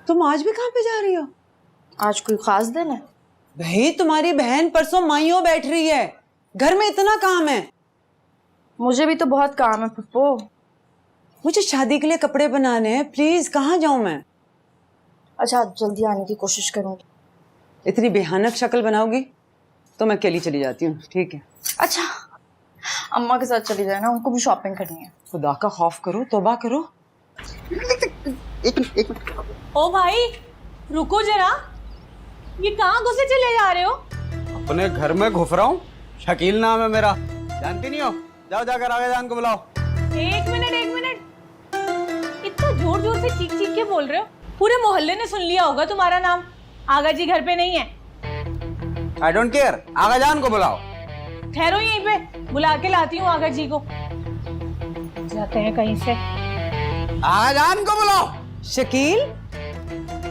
तुम आज भी कहाँ पे जा रही हो? आज कोई खास दिन है? भाई तुम्हारी बहन परसों माइयों बैठ रही है, घर में इतना काम है। मुझे भी तो बहुत काम है पप्पू। मुझे शादी के लिए कपड़े बनाने हैं, प्लीज कहाँ जाऊं मैं? अच्छा जल्दी आने की कोशिश करूंगी। इतनी बेहानक शक्ल बनाओगी तो मैं अकेली चली जाती हूँ, ठीक है? अच्छा अम्मा के साथ चली जाए ना, उनको भी शॉपिंग करनी है। खुदा का खौफ करो, तौबा करो। एक मिनट। ओ भाई रुको जरा, ये कहाँ घुसे चले जा रहे हो? अपने घर में घुस रहा हूँ। शकील नाम है मेरा, जानती नहीं हो? जाओ जाकर आगे जान को बुलाओ। एक मिनट, इतना जोर जोर से चीख चीख के बोल रहे हो, पूरे मोहल्ले ने सुन लिया होगा तुम्हारा नाम। आगा जी घर पे नहीं है। आई डोंट केयर, आगा जान को बुलाओ। ठहरो यहीं पे, बुला के लाती हूँ आगा जी को। जाते हैं कहीं से। आगा जान को बुलाओ। शकील,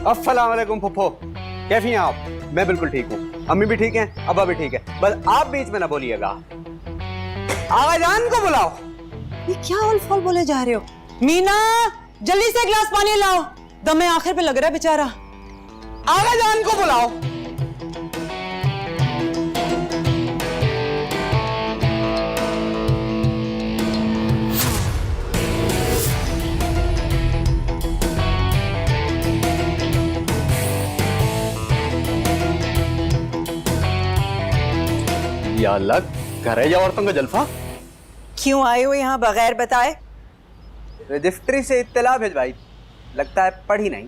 अस्सलाम वालेकुम फुफ्फो, कैसी हैं आप? मैं बिल्कुल ठीक हूँ, अम्मी भी ठीक हैं, अब्बा भी ठीक है, बस आप बीच में ना बोलिएगा। आगा जान को बुलाओ। ये क्या उल फुल बोले जा रहे हो? मीना जल्दी से एक गिलास पानी लाओ, दमे आखिर पे लग रहा है बेचारा। आगा जान को बुलाओ। या अल्लाह, घर है या औरतों का जलफा? क्यों आए हो यहाँ बगैर बताए? रजिस्ट्री से इत्तला भिजवाई, लगता है पढ़ी नहीं।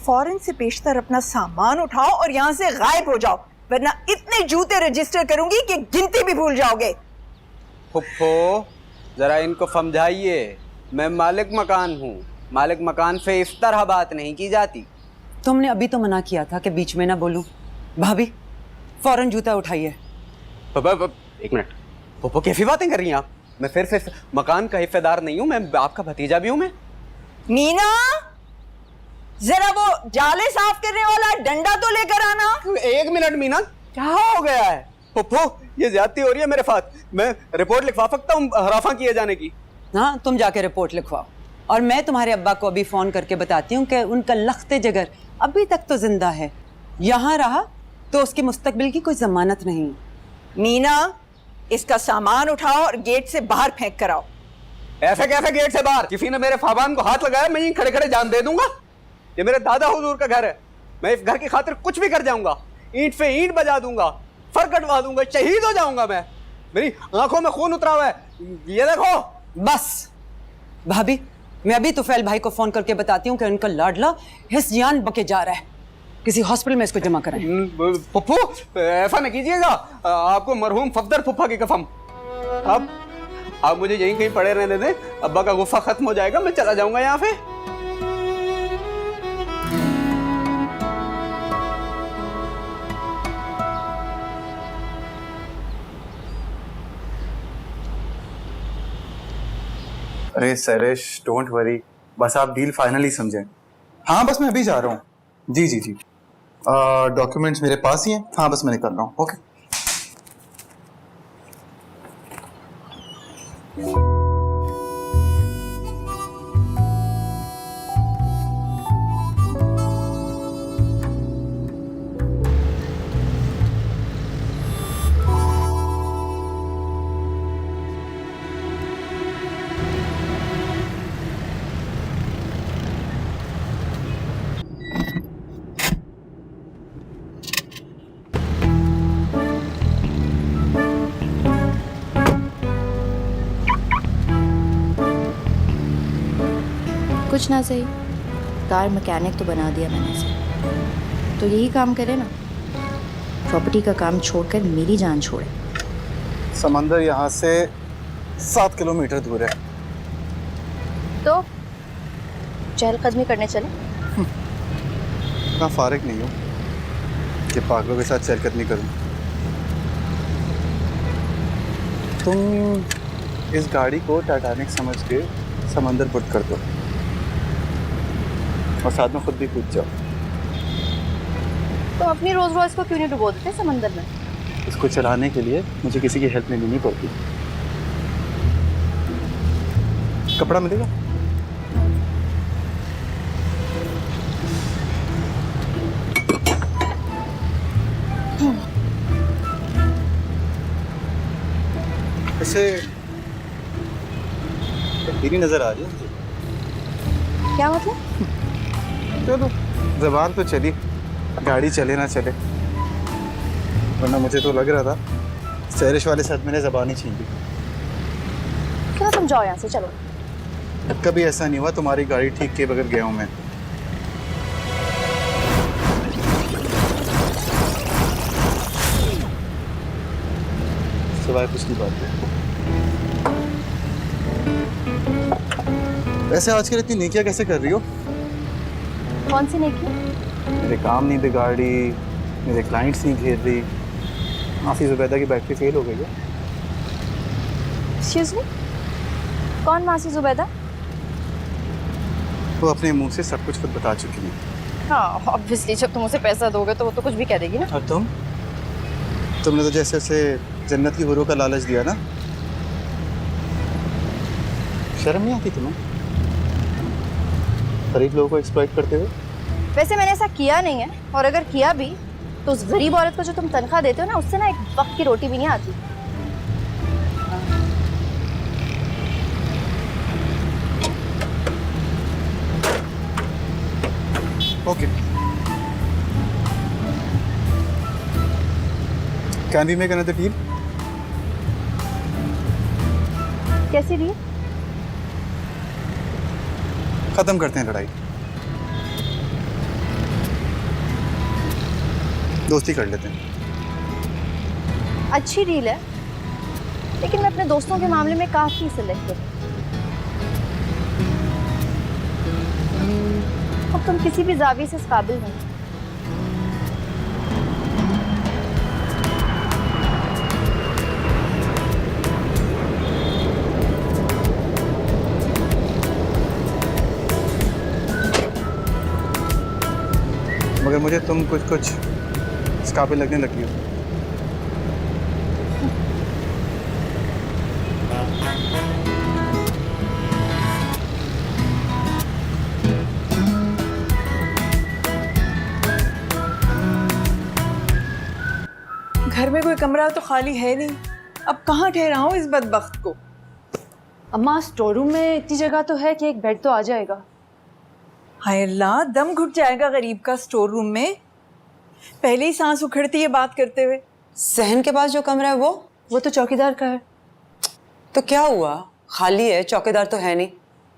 फौरन से पेशतर अपना सामान उठाओ और यहाँ से गायब हो जाओ, वरना इतने जूते रजिस्टर करूंगी कि गिनती भी भूल जाओगे। फुफ्फो जरा इनको समझाइए, मैं मालिक मकान हूँ, मालिक मकान से इस तरह बात नहीं की जाती। तुमने अभी तो मना किया था कि बीच में ना बोलूं। भाभी फौरन जूता उठाइए। एक मिनट, फुफ्फो कैसी बातें कर रही हैं आप? मैं फिर से मकान का हिस्सेदार नहीं हूँ, मैं आपका भतीजा भी हूँ। मैं मीना, जरा वो जाले साफ करने वाला डंडा तो लेकर आना। एक मिनट मीना, क्या हो गया है? फुफ्फो ये ज्यादती हो रही है मेरे साथ, मैं रिपोर्ट लिखवा सकता हूँ हराफा किए जाने की? हाँ तुम जाके रिपोर्ट लिखवाओ, और मैं तुम्हारे अब्बा को अभी फोन करके बताती हूँ कि उनका लख्ते जिगर अभी तक तो जिंदा है। यहाँ रहा तो उसके मुस्तकबिल की कोई जमानत नहीं। मीना, इसका सामान उठाओ और गेट से बाहर फेंक कर आओ। ऐसे कैसे गेट से बाहर? किसी ने मेरे फाबान को हाथ लगाया, मैं यहीं खड़े खड़े जान दे दूंगा। ये मेरे दादा हुजूर का घर है, मैं इस घर की खातिर कुछ भी कर जाऊंगा, ईंट पे ईंट बजा दूंगा, फर कटवा दूंगा, शहीद हो जाऊंगा मैं। मेरी आंखों में खून उतरा हुआ है, ये देखो। बस भाभी, मैं अभी तुफैल भाई को फोन करके बताती हूँ कि उनका लाडला हिस जान बके जा रहा है, किसी हॉस्पिटल में इसको जमा कराएं। फुफ्फू ऐसा नहीं कीजिएगा, आपको मरहूम फफदर फुफ्फा की कसम। अब आप मुझे यहीं कहीं पड़े रहने दें, अब्बा का गुस्सा खत्म हो जाएगा, मैं चला जाऊंगा यहाँ से। अरे सरेश डोंट वरी, बस आप डील फाइनली समझें। हाँ बस मैं अभी जा रहा हूँ। जी जी जी, डॉक्यूमेंट्स मेरे पास ही हैं। हाँ बस मैं निकल रहा हूँ। ओके। कुछ ना सही, कार मैकेनिक तो बना दिया मैंने इसे, तो यही काम करे ना, प्रॉपर्टी का काम छोड़कर मेरी जान छोड़े। समंदर यहाँ से 7 किलोमीटर दूर है। तो चहलकदमी करने चले? इतना फारिग नहीं हूँ कि पागलों के साथ चहलकदमी करूँ। तुम इस गाड़ी को टाइटैनिक समझ के समंदर पुट कर दो और साथ में खुद भी कूद जाओ। तो अपनी रोज रोज को क्यों नहीं डुबो देते समंदर में? इसको चलाने के लिए मुझे किसी की हेल्प लेनी नहीं पड़ती। कपड़ा मिलेगा? से तेरी नजर आ रही है मुझे। क्या मतलब? चलो जबान तो चली, गाड़ी चले ना चले, वरना मुझे तो लग रहा था सैरिश वाले साथ मैंने जबान ही छीन ली। क्यों समझाओ यहाँ से, चलो। कभी ऐसा नहीं हुआ तुम्हारी गाड़ी ठीक किए बगैर गया हूँ मैं। सिवाय कुछ नहीं बात है। वैसे आजकल इतनी नेकियां कैसे कर रही हो? कौन सी नेकी? मेरे काम नहीं बिगाड़ी, मेरे क्लाइंट्स नहीं घेर रही। माफी जुबैदा की बैटरी फेल हो गई है। एक्सक्यूज मी, कौन मासी जुबैदा? वो अपने मुंह से सब कुछ खुद बता चुकी है। हाँ ऑब्वियसली, जब तुम उसे पैसा दोगे तो वो तो कुछ भी कह देगी ना। और तुमने तो जैसे उसे जन्नत की हुरों का लालच दिया ना, शर्म नहीं आती तुम्हें गरीब लोगों को एक्सप्लॉइट करते हुए? वैसे मैंने ऐसा किया नहीं है, और अगर किया भी तो उस गरीब औरत को जो तुम तनख्वाह देते हो ना, उससे ना एक वक्त की रोटी भी नहीं आती। Okay, can we make another deal? कैसी डील? खत्म करते हैं लड़ाई, दोस्ती कर लेते हैं। अच्छी डील है, लेकिन मैं अपने दोस्तों के मामले में काफी सिलेक्टिव हूँ। अब तुम किसी भी जावी से इस काबिल नहीं। मगर मुझे तुम कुछ इस काबिल लगने लगी हो। घर में कोई कमरा तो खाली है नहीं, अब कहाँ ठहराऊं इस बदबख्त को? अम्मा स्टोर रूम में इतनी जगह तो है कि एक बेड तो आ जाएगा। हाय अल्लाह, दम घुट जाएगा गरीब का स्टोर रूम में। पहले ही सांस उखड़ती है बात करते हुए। सहन के पास जो कमरा है वो तो चौकीदार का है। तो क्या हुआ, खाली है, चौकीदार तो है नहीं।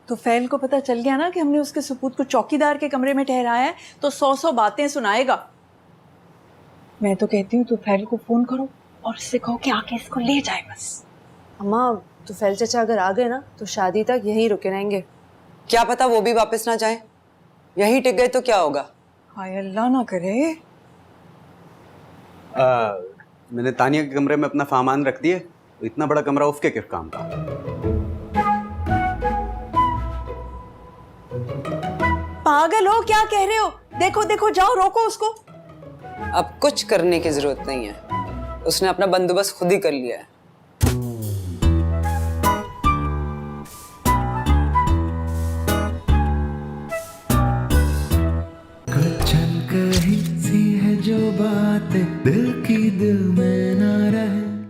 तो फैल को पता चल गया ना कि हमने उसके सपूत को चौकीदार के कमरे में ठहराया है, तो 100 बातें सुनाएगा। मैं तो कहती हूँ तो फैल को फोन करो और उससे कहो कि आके इसको ले जाए बस। अम्मा तो फैल चाचा अगर आ गए ना तो शादी तक यहीं रुके रहेंगे। क्या पता वो भी वापस ना जाए, यहीं टिक गए तो क्या होगा। हाय अल्लाह ना करे। मैंने तानिया के कमरे में अपना सामान रख दिए, तो इतना बड़ा कमरा उसके किस काम का? पागल हो, क्या कह रहे हो? देखो देखो, जाओ रोको उसको। अब कुछ करने की जरूरत नहीं है, उसने अपना बंदोबस्त खुद ही कर लिया है।